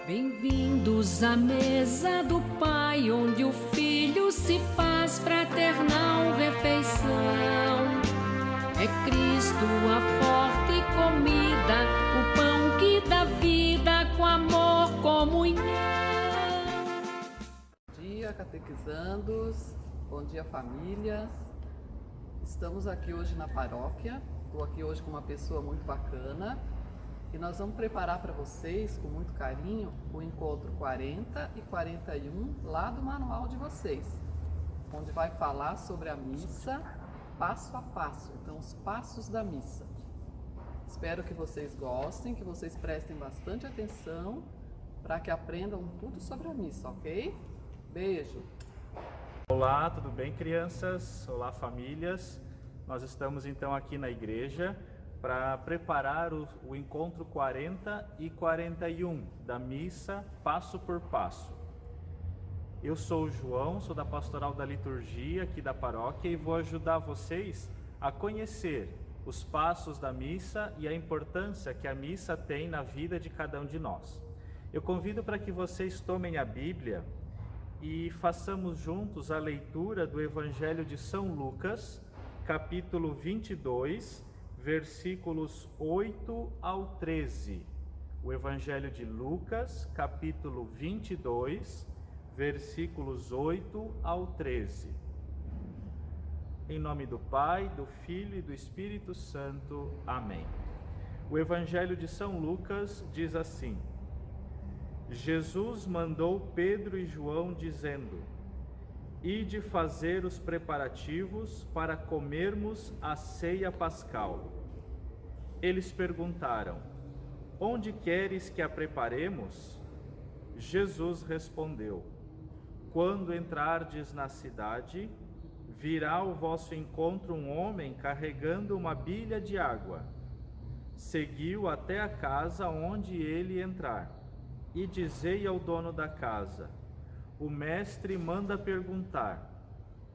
Bem-vindos à mesa do Pai, onde o Filho se faz fraternal refeição. É Cristo a forte comida, o pão que dá vida, com amor, comunhão. Bom dia, catequizandos. Bom dia, famílias. Estamos aqui hoje na paróquia. Estou aqui hoje com uma pessoa muito bacana. E nós vamos preparar para vocês, com muito carinho, o encontro 40 e 41 lá do manual de vocês, onde vai falar sobre a missa passo a passo, então os passos da missa. Espero que vocês gostem, que vocês prestem bastante atenção para que aprendam tudo sobre a missa, ok? Beijo! Olá, tudo bem, crianças? Olá, famílias. Nós estamos então aqui na igreja para preparar o encontro 40 e 41 da missa passo por passo. Eu sou o João, sou da Pastoral da Liturgia aqui da paróquia e vou ajudar vocês a conhecer os passos da missa e a importância que a missa tem na vida de cada um de nós. Eu convido para que vocês tomem a Bíblia e façamos juntos a leitura do Evangelho de São Lucas, capítulo 22, versículos 8 ao 13. O Evangelho de Lucas, capítulo 22, versículos 8 ao 13. Em nome do Pai, do Filho e do Espírito Santo. Amém. O Evangelho de São Lucas diz assim: Jesus mandou Pedro e João dizendo: Ide fazer os preparativos para comermos a ceia pascal. Eles perguntaram: Onde queres que a preparemos? Jesus respondeu: Quando entrardes na cidade, virá ao vosso encontro um homem carregando uma bilha de água. Segui-o até a casa onde ele entrar, e dizei ao dono da casa: O mestre manda perguntar: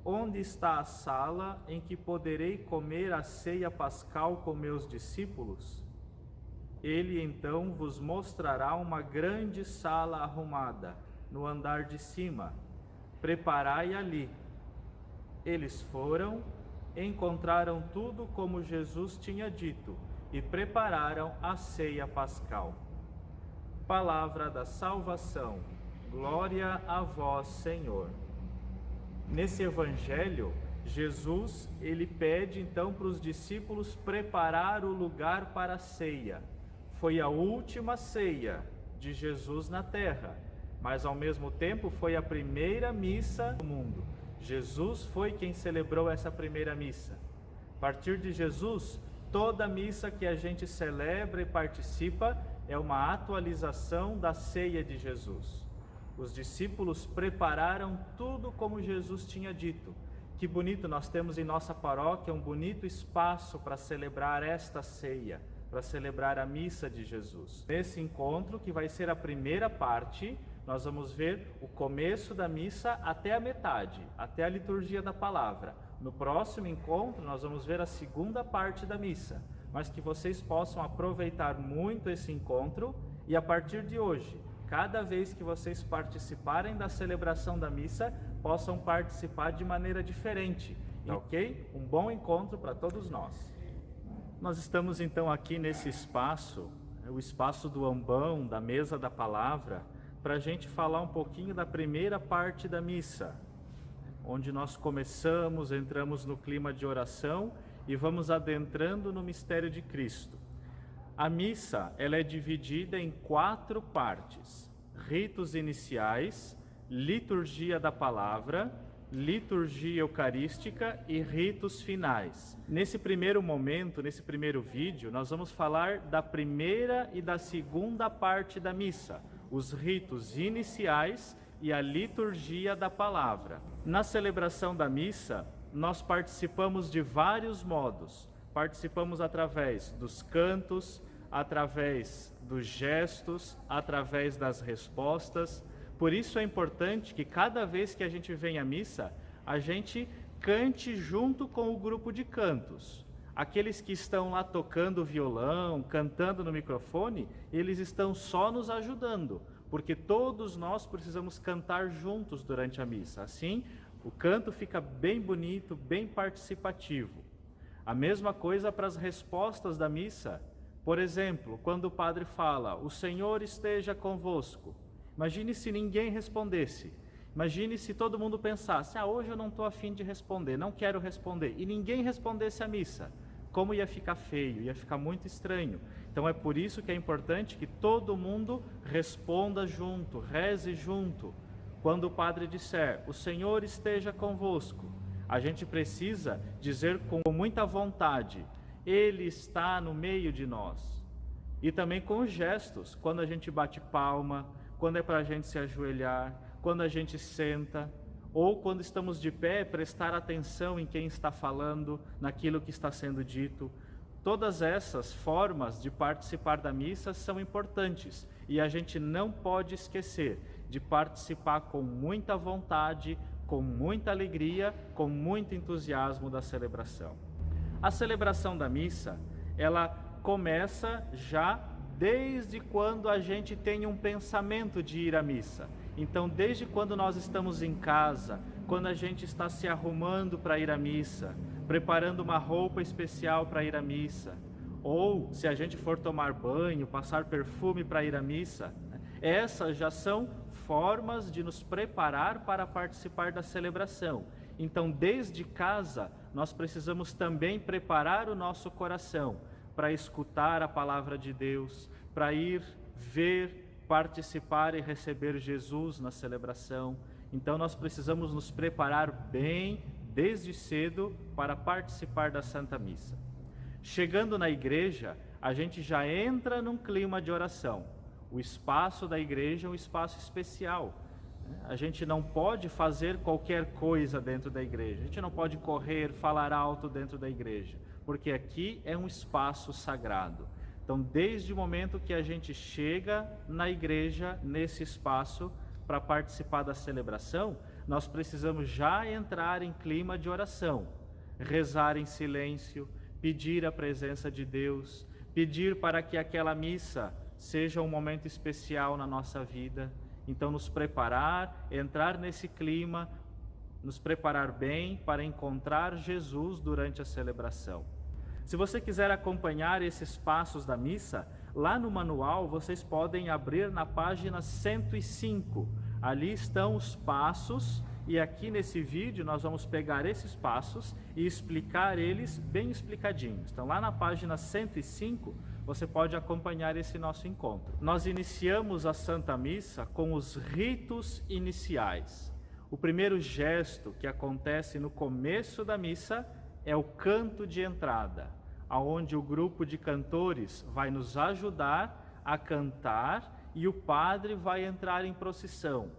Onde está a sala em que poderei comer a ceia pascal com meus discípulos? Ele então vos mostrará uma grande sala arrumada, no andar de cima. Preparai ali. Eles foram, encontraram tudo como Jesus tinha dito, e prepararam a ceia pascal. Palavra da salvação. Glória a vós, Senhor. Nesse evangelho, Jesus, ele pede então para os discípulos preparar o lugar para a ceia. Foi a última ceia de Jesus na terra, mas ao mesmo tempo foi a primeira missa do mundo. Jesus foi quem celebrou essa primeira missa. A partir de Jesus, toda missa que a gente celebra e participa é uma atualização da ceia de Jesus. Os discípulos prepararam tudo como Jesus tinha dito. Que bonito, nós temos em nossa paróquia um bonito espaço para celebrar esta ceia, para celebrar a missa de Jesus. Nesse encontro, que vai ser a primeira parte, nós vamos ver o começo da missa até a metade, até a liturgia da palavra. No próximo encontro, nós vamos ver a segunda parte da missa, mas que vocês possam aproveitar muito esse encontro e a partir de hoje, cada vez que vocês participarem da celebração da missa, possam participar de maneira diferente, ok? Um bom encontro para todos nós. Nós estamos então aqui nesse espaço, o espaço do ambão, da mesa da palavra, para a gente falar um pouquinho da primeira parte da missa, onde nós começamos, entramos no clima de oração e vamos adentrando no mistério de Cristo. A missa, ela é dividida em 4 partes: ritos iniciais, liturgia da palavra, liturgia eucarística e ritos finais. Nesse primeiro momento, nesse primeiro vídeo, nós vamos falar da primeira e da segunda parte da missa, os ritos iniciais e a liturgia da palavra. Na celebração da missa, nós participamos de vários modos. Participamos através dos cantos, através dos gestos, através das respostas. Por isso é importante que cada vez que a gente vem à missa, a gente cante junto com o grupo de cantos. Aqueles que estão lá tocando violão, cantando no microfone, eles estão só nos ajudando. porque todos nós precisamos cantar juntos durante a missa. Assim, o canto fica bem bonito, bem participativo. A mesma coisa para as respostas da missa. Por exemplo, quando o padre fala, o Senhor esteja convosco. Imagine se ninguém respondesse. Imagine se todo mundo pensasse, hoje eu não estou a fim de responder, não quero responder, e ninguém respondesse a missa. Como ia ficar feio, ia ficar muito estranho. Então é por isso que é importante que todo mundo responda junto, reze junto. Quando o padre disser, o Senhor esteja convosco, a gente precisa dizer com muita vontade, Ele está no meio de nós. E também com os gestos, quando a gente bate palma, quando é para a gente se ajoelhar, quando a gente senta, ou quando estamos de pé, prestar atenção em quem está falando, naquilo que está sendo dito. Todas essas formas de participar da missa são importantes e a gente não pode esquecer de participar com muita vontade, com muita alegria, com muito entusiasmo da celebração. A celebração da missa, ela começa já desde quando a gente tem um pensamento de ir à missa. Então, desde quando nós estamos em casa, quando a gente está se arrumando para ir à missa, preparando uma roupa especial para ir à missa, ou se a gente for tomar banho, passar perfume para ir à missa, essas já são formas de nos preparar para participar da celebração. Então, desde casa, nós precisamos também preparar o nosso coração para escutar a palavra de Deus, para ir ver, participar e receber Jesus na celebração. Então nós precisamos nos preparar bem desde cedo para participar da Santa Missa. Chegando na igreja, a gente já entra num clima de oração. O espaço da igreja é um espaço especial. A gente não pode fazer qualquer coisa dentro da igreja. A gente não pode correr, falar alto dentro da igreja, porque aqui é um espaço sagrado. Então, desde o momento que a gente chega na igreja, nesse espaço, para participar da celebração, nós precisamos já entrar em clima de oração, rezar em silêncio, pedir a presença de Deus, pedir para que aquela missa seja um momento especial na nossa vida. Então, nos preparar, entrar nesse clima, nos preparar bem para encontrar Jesus durante a celebração. Se você quiser acompanhar esses passos da missa, lá no manual vocês podem abrir na página 105. Ali estão os passos e aqui nesse vídeo nós vamos pegar esses passos e explicar eles bem explicadinhos. Então lá na página 105 você pode acompanhar esse nosso encontro. Nós iniciamos a Santa Missa com os ritos iniciais. O primeiro gesto que acontece no começo da missa é o canto de entrada, aonde o grupo de cantores vai nos ajudar a cantar e o padre vai entrar em procissão.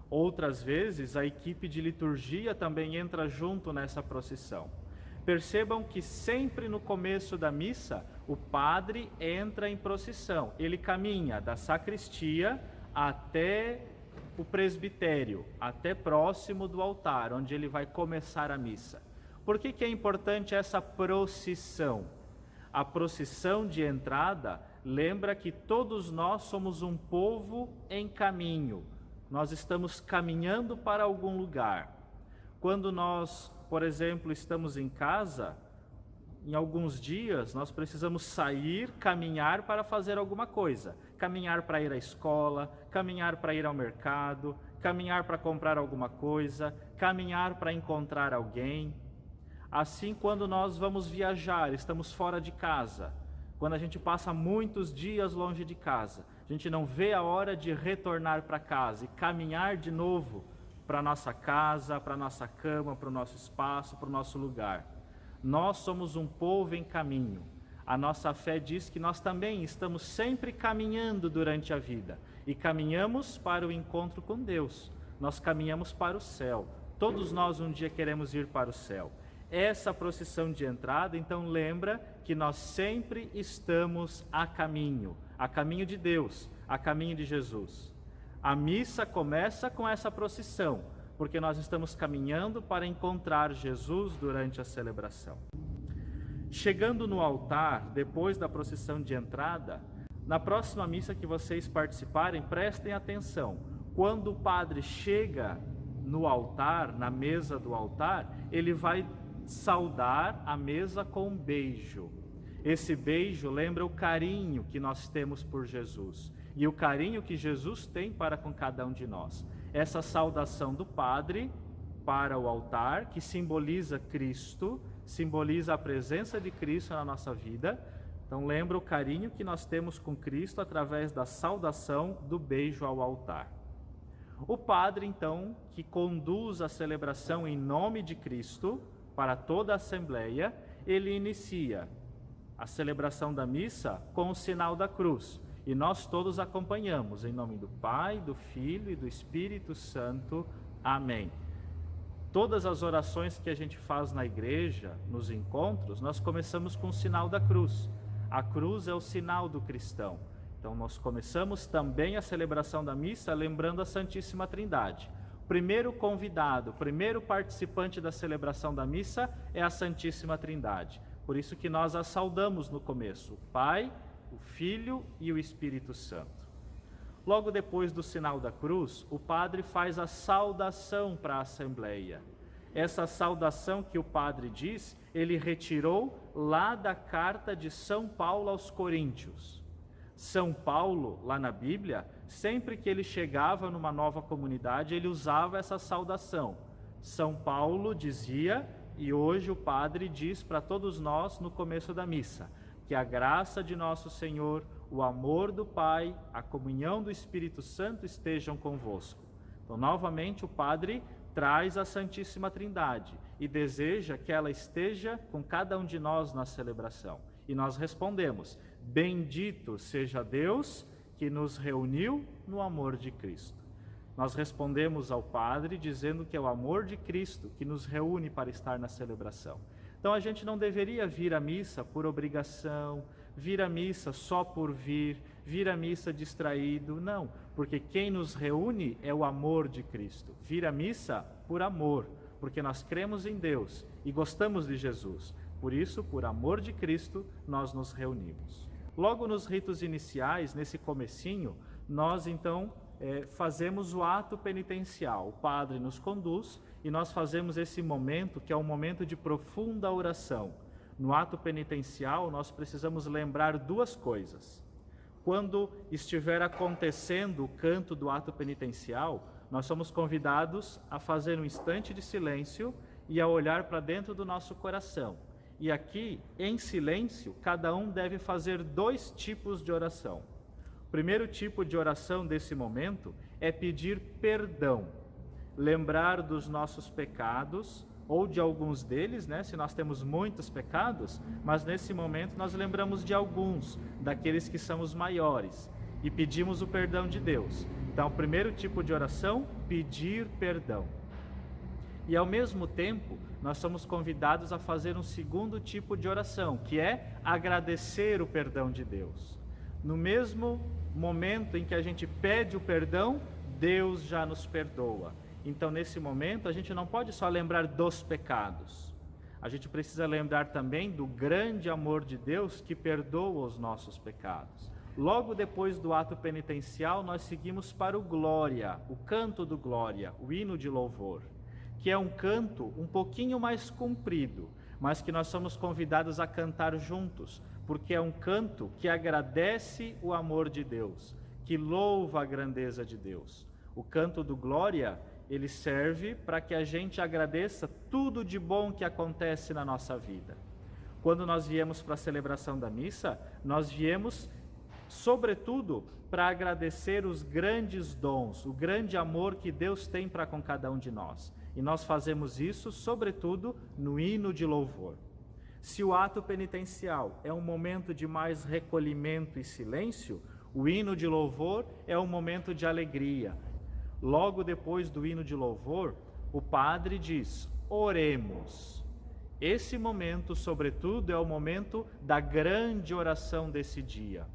Outras vezes a equipe de liturgia também entra junto nessa procissão. Percebam que sempre no começo da missa o padre entra em procissão. Ele caminha da sacristia até o presbitério, até próximo do altar, onde ele vai começar a missa. Por que é importante essa procissão? A procissão de entrada lembra que todos nós somos um povo em caminho. Nós estamos caminhando para algum lugar. Quando nós, por exemplo, estamos em casa, em alguns dias nós precisamos sair, caminhar para fazer alguma coisa. Caminhar para ir à escola, caminhar para ir ao mercado, caminhar para comprar alguma coisa, caminhar para encontrar alguém. Assim, quando nós vamos viajar, estamos fora de casa, quando a gente passa muitos dias longe de casa, a gente não vê a hora de retornar para casa e caminhar de novo para nossa casa, para nossa cama, para o nosso espaço, para o nosso lugar. Nós somos um povo em caminho. A nossa fé diz que nós também estamos sempre caminhando durante a vida e caminhamos para o encontro com Deus. Nós caminhamos para o céu. Todos nós um dia queremos ir para o céu. Essa procissão de entrada, então, lembra que nós sempre estamos a caminho de Deus, a caminho de Jesus. A missa começa com essa procissão, porque nós estamos caminhando para encontrar Jesus durante a celebração. Chegando no altar, depois da procissão de entrada, Na próxima missa que vocês participarem, prestem atenção. Quando o padre chega no altar, na mesa do altar, ele vai saudar a mesa com um beijo. Esse beijo lembra o carinho que nós temos por Jesus e o carinho que Jesus tem para com cada um de nós. Essa saudação do padre para o altar, que simboliza Cristo, simboliza a presença de Cristo na nossa vida. Então lembra o carinho que nós temos com Cristo através da saudação do beijo ao altar. O padre, então, que conduz a celebração em nome de Cristo para toda a Assembleia, ele inicia a celebração da missa com o sinal da cruz. E nós todos acompanhamos, em nome do Pai, do Filho e do Espírito Santo. Amém. Todas as orações que a gente faz na igreja, nos encontros, nós começamos com o sinal da cruz. A cruz é o sinal do cristão. Então nós começamos também a celebração da missa lembrando a Santíssima Trindade. O primeiro convidado, o primeiro participante da celebração da missa é a Santíssima Trindade. Por isso que nós a saudamos no começo, o Pai, o Filho e o Espírito Santo. Logo depois do sinal da cruz, o padre faz a saudação para a Assembleia. Essa saudação que o padre diz, ele retirou lá da carta de São Paulo aos Coríntios. São Paulo, lá na Bíblia, sempre que ele chegava numa nova comunidade, ele usava essa saudação. São Paulo dizia, e hoje o padre diz para todos nós no começo da missa, que a graça de nosso Senhor, o amor do Pai, a comunhão do Espírito Santo estejam convosco. Então, novamente, o padre traz a Santíssima Trindade e deseja que ela esteja com cada um de nós na celebração. E nós respondemos: bendito seja Deus que nos reuniu no amor de Cristo. Nós respondemos ao Padre dizendo que é o amor de Cristo que nos reúne para estar na celebração. Então a gente não deveria vir à missa por obrigação, vir à missa só por vir à missa distraído, não, porque quem nos reúne é o amor de Cristo. Vir à missa por amor, porque nós cremos em Deus e gostamos de Jesus. Por isso, por amor de Cristo, nós nos reunimos. Logo nos ritos iniciais, nesse comecinho, nós então fazemos o ato penitencial. O padre nos conduz e nós fazemos esse momento, que é um momento de profunda oração. No ato penitencial, nós precisamos lembrar duas coisas. Quando estiver acontecendo o canto do ato penitencial, nós somos convidados a fazer um instante de silêncio e a olhar para dentro do nosso coração. E aqui, em silêncio, cada um deve fazer dois tipos de oração. O primeiro tipo de oração desse momento é pedir perdão, lembrar dos nossos pecados, ou de alguns deles, se nós temos muitos pecados, mas nesse momento nós lembramos de alguns, daqueles que são os maiores, e pedimos o perdão de Deus. Então, o primeiro tipo de oração, pedir perdão. E ao mesmo tempo, nós somos convidados a fazer um segundo tipo de oração, que é agradecer o perdão de Deus. No mesmo momento em que a gente pede o perdão, Deus já nos perdoa. Então, nesse momento, a gente não pode só lembrar dos pecados. A gente precisa lembrar também do grande amor de Deus que perdoa os nossos pecados. Logo depois do ato penitencial, nós seguimos para o Glória, o canto do Glória, o hino de louvor, que é um canto um pouquinho mais comprido, mas que nós somos convidados a cantar juntos, porque é um canto que agradece o amor de Deus, que louva a grandeza de Deus. O canto do Glória, ele serve para que a gente agradeça tudo de bom que acontece na nossa vida. Quando nós viemos para a celebração da missa, nós viemos, sobretudo, para agradecer os grandes dons, o grande amor que Deus tem para com cada um de nós. E nós fazemos isso, sobretudo, no hino de louvor. Se o ato penitencial é um momento de mais recolhimento e silêncio, o hino de louvor é um momento de alegria. Logo depois do hino de louvor, o padre diz: oremos. Esse momento, sobretudo, é o momento da grande oração desse dia.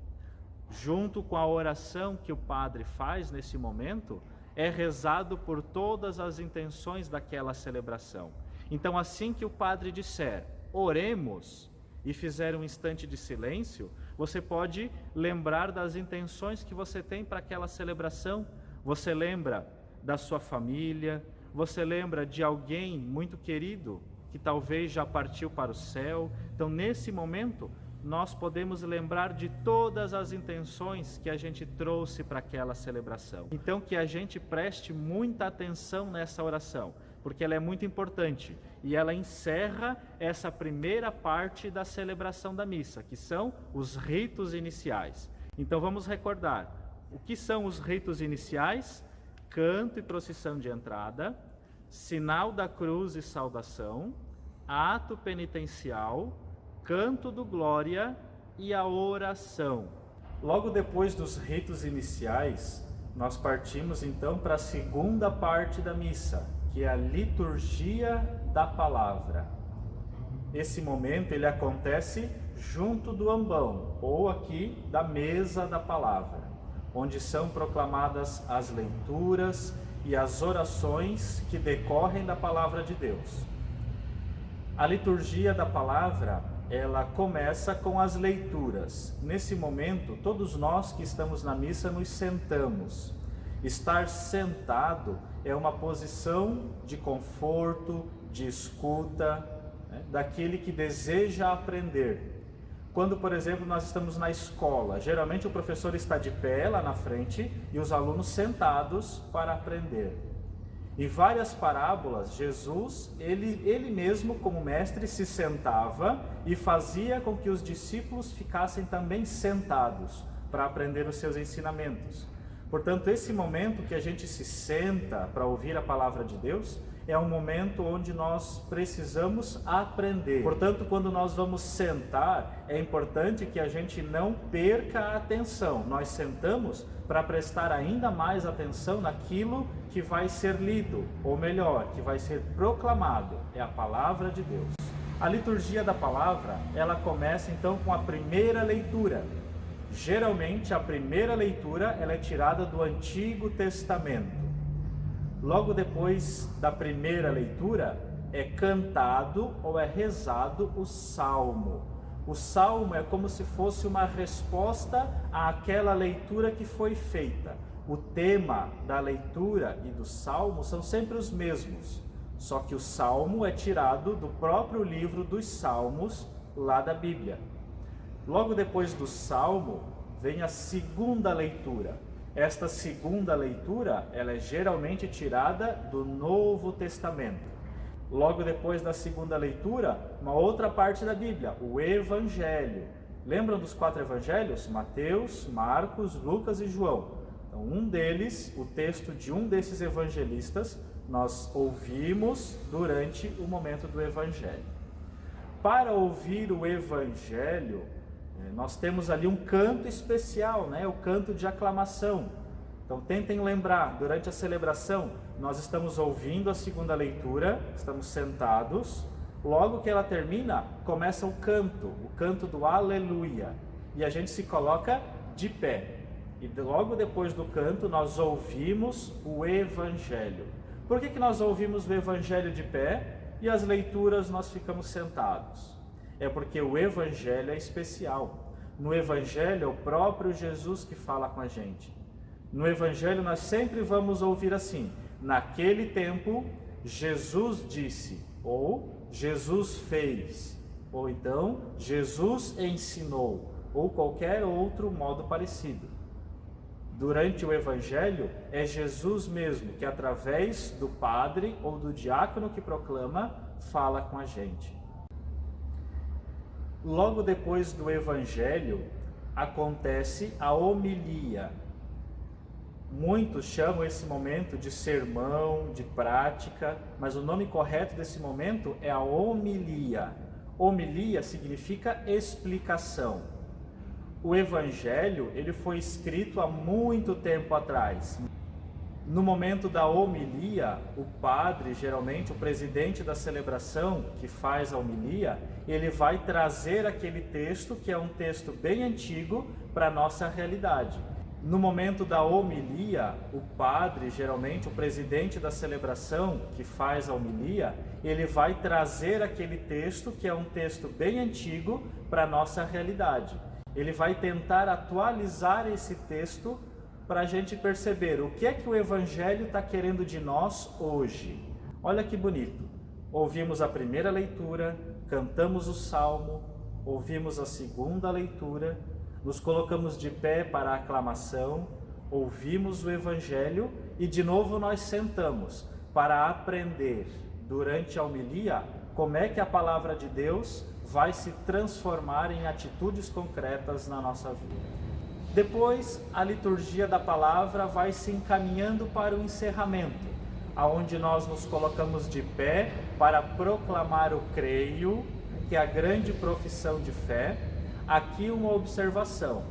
Junto com a oração que o padre faz nesse momento, é rezado por todas as intenções daquela celebração. Então, assim que o padre disser, oremos, e fizer um instante de silêncio, você pode lembrar das intenções que você tem para aquela celebração. Você lembra da sua família, você lembra de alguém muito querido que talvez já partiu para o céu. Então, nesse momento, nós podemos lembrar de todas as intenções que a gente trouxe para aquela celebração. Então, que a gente preste muita atenção nessa oração, porque ela é muito importante e ela encerra essa primeira parte da celebração da missa, que são os ritos iniciais. Então, vamos recordar o que são os ritos iniciais: canto e procissão de entrada, sinal da cruz e saudação, ato penitencial, canto do glória e a oração. Logo depois dos ritos iniciais, nós partimos então para a segunda parte da missa, que é a liturgia da palavra. Esse momento ele acontece junto do ambão, ou aqui da mesa da palavra, onde são proclamadas as leituras e as orações que decorrem da palavra de Deus. A liturgia da palavra, ela começa com as leituras. Nesse momento, todos nós que estamos na missa nos sentamos. Estar sentado é uma posição de conforto, de escuta, daquele que deseja aprender. Quando, por exemplo, nós estamos na escola, geralmente o professor está de pé lá na frente e os alunos sentados para aprender. Em várias parábolas, Jesus, ele mesmo como mestre, se sentava e fazia com que os discípulos ficassem também sentados para aprender os seus ensinamentos. Portanto, esse momento que a gente se senta para ouvir a palavra de Deus é um momento onde nós precisamos aprender. Portanto, quando nós vamos sentar, é importante que a gente não perca a atenção. Nós sentamos para prestar ainda mais atenção naquilo que vai ser lido, ou melhor, que vai ser proclamado, é a palavra de Deus. A liturgia da palavra, ela começa então com a primeira leitura. Geralmente a primeira leitura ela é tirada do Antigo Testamento. Logo depois da primeira leitura é cantado ou é rezado o salmo. O salmo é como se fosse uma resposta àquela leitura que foi feita. O tema da leitura e do salmo são sempre os mesmos, só que o salmo é tirado do próprio livro dos Salmos, lá da Bíblia. Logo depois do salmo vem a segunda leitura. Esta segunda leitura, ela é geralmente tirada do Novo Testamento. Logo depois da segunda leitura, uma outra parte da Bíblia, o Evangelho. Lembram dos 4 evangelhos? Mateus, Marcos, Lucas e João. Então, um deles, o texto de um desses evangelistas, nós ouvimos durante o momento do Evangelho. Para ouvir o Evangelho, nós temos ali um canto especial, o canto de aclamação. Então tentem lembrar, durante a celebração, nós estamos ouvindo a segunda leitura, estamos sentados, logo que ela termina, começa o canto do Aleluia, e a gente se coloca de pé. E logo depois do canto, nós ouvimos o Evangelho. Por que nós ouvimos o Evangelho de pé e as leituras nós ficamos sentados? É porque o Evangelho é especial. No Evangelho é o próprio Jesus que fala com a gente. No Evangelho nós sempre vamos ouvir assim: naquele tempo Jesus disse, ou Jesus fez, ou então Jesus ensinou, ou qualquer outro modo parecido. Durante o Evangelho é Jesus mesmo que, através do padre ou do diácono que proclama, fala com a gente. Logo depois do Evangelho acontece a homilia. Muitos chamam esse momento de sermão, de prática, mas o nome correto desse momento é a homilia. Homilia significa explicação. O Evangelho, ele foi escrito há muito tempo atrás. No momento da homilia, o padre, geralmente o presidente da celebração que faz a homilia, ele vai trazer aquele texto, que é um texto bem antigo, para a nossa realidade. No momento da homilia, o padre, geralmente o presidente da celebração que faz a homilia, ele vai trazer aquele texto, que é um texto bem antigo, para a nossa realidade. Ele vai tentar atualizar esse texto para a gente perceber o que é que o Evangelho está querendo de nós hoje. Olha que bonito. Ouvimos a primeira leitura, cantamos o salmo, ouvimos a segunda leitura, nos colocamos de pé para a aclamação, ouvimos o Evangelho e de novo nós sentamos para aprender durante a homilia como é que a palavra de Deus vai se transformar em atitudes concretas na nossa vida. Depois, a liturgia da palavra vai se encaminhando para o encerramento, aonde nós nos colocamos de pé para proclamar o creio, que é a grande profissão de fé. Aqui uma observação: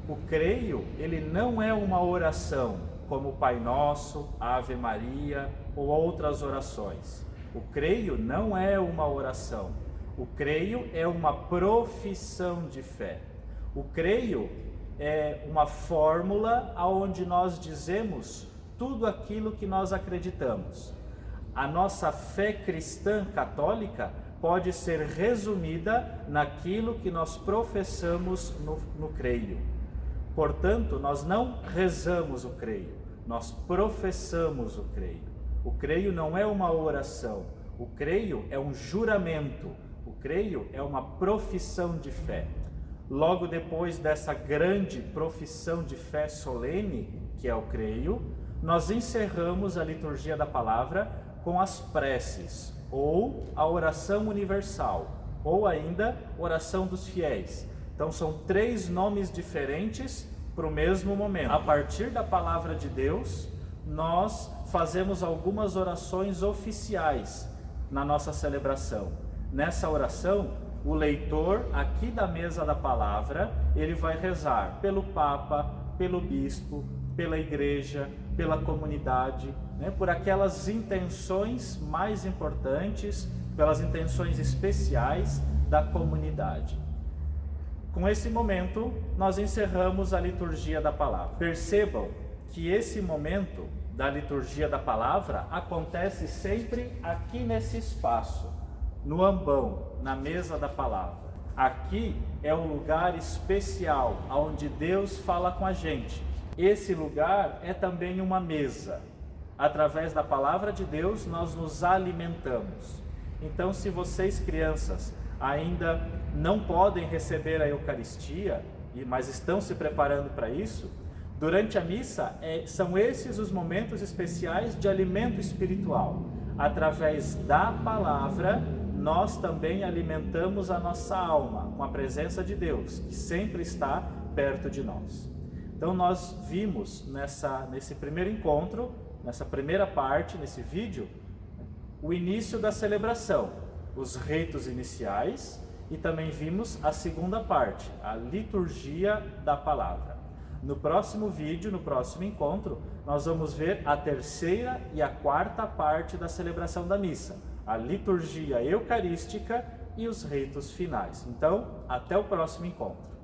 o creio, ele não é uma oração como o Pai Nosso, Ave Maria ou outras orações. O creio não é uma oração. O creio é uma profissão de fé. O creio é uma fórmula onde nós dizemos tudo aquilo que nós acreditamos. A nossa fé cristã católica pode ser resumida naquilo que nós professamos no creio. Portanto, nós não rezamos o creio, nós professamos o creio. O creio não é uma oração, o creio é um juramento, o creio é uma profissão de fé. Logo depois dessa grande profissão de fé solene, que é o creio, nós encerramos a liturgia da palavra com as preces, ou a oração universal, ou ainda oração dos fiéis. Então são 3 nomes diferentes para o mesmo momento. A partir da palavra de Deus, nós fazemos algumas orações oficiais na nossa celebração. Nessa oração, o leitor aqui da mesa da palavra, ele vai rezar pelo Papa, pelo Bispo, pela Igreja, pela comunidade, por aquelas intenções mais importantes, pelas intenções especiais da comunidade. Com esse momento, nós encerramos a liturgia da palavra. Percebam que esse momento da liturgia da palavra acontece sempre aqui nesse espaço, no ambão, na mesa da palavra. Aqui é um lugar especial, onde Deus fala com a gente. Esse lugar é também uma mesa. Através da palavra de Deus, nós nos alimentamos. Então, se vocês, crianças, ainda não podem receber a Eucaristia, mas estão se preparando para isso, durante a missa, são esses os momentos especiais de alimento espiritual. Através da palavra, nós também alimentamos a nossa alma com a presença de Deus, que sempre está perto de nós. Então nós vimos nesse primeiro encontro, nessa primeira parte, nesse vídeo, o início da celebração, os ritos iniciais, e também vimos a segunda parte, a liturgia da palavra. No próximo vídeo, no próximo encontro, nós vamos ver a terceira e a quarta parte da celebração da missa, a liturgia eucarística e os ritos finais. Então, até o próximo encontro.